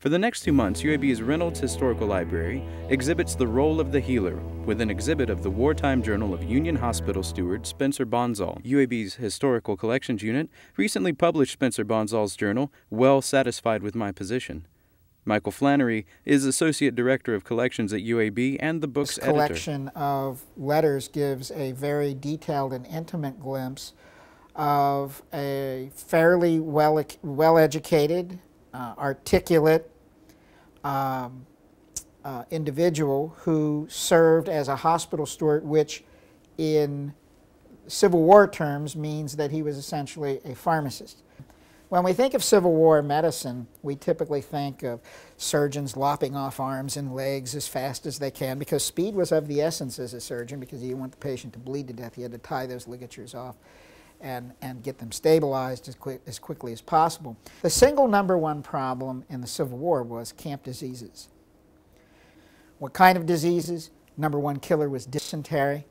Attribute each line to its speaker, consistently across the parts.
Speaker 1: For the next 2 months, UAB's Reynolds Historical Library exhibits The Role of the Healer with an exhibit of the wartime journal of Union Hospital steward Spencer Bonsall. UAB's Historical Collections Unit recently published Spencer Bonsall's journal, Well Satisfied with My Position. Michael Flannery is Associate Director of Collections at UAB and the book's editor.
Speaker 2: This collection of letters gives a very detailed and intimate glimpse of a fairly well-educated, articulate individual who served as a hospital steward, which in Civil War terms means that he was essentially a pharmacist. When we think of Civil War medicine, we typically think of surgeons lopping off arms and legs as fast as they can, because speed was of the essence as a surgeon, because you didn't want the patient to bleed to death. You had to tie those ligatures off and get them stabilized as quickly as possible. The single #1 problem in the Civil War was camp diseases. What kind of diseases? #1 killer was dysentery.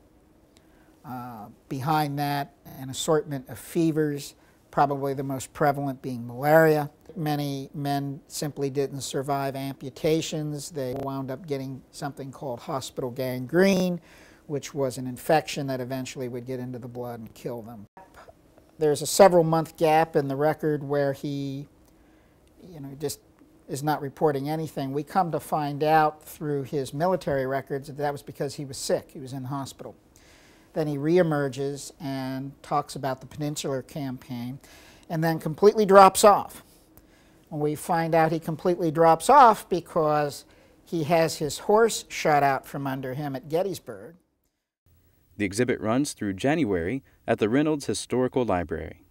Speaker 2: Behind that, an assortment of fevers, probably the most prevalent being malaria. Many men simply didn't survive amputations. They wound up getting something called hospital gangrene, which was an infection that eventually would get into the blood and kill them. There's a several-month gap in the record where he, just is not reporting anything. We come to find out through his military records that was because he was sick. He was in the hospital. Then he reemerges and talks about the Peninsular Campaign, and then completely drops off. And we find out he completely drops off because he has his horse shot out from under him at Gettysburg.
Speaker 1: The exhibit runs through January at the Reynolds Historical Library.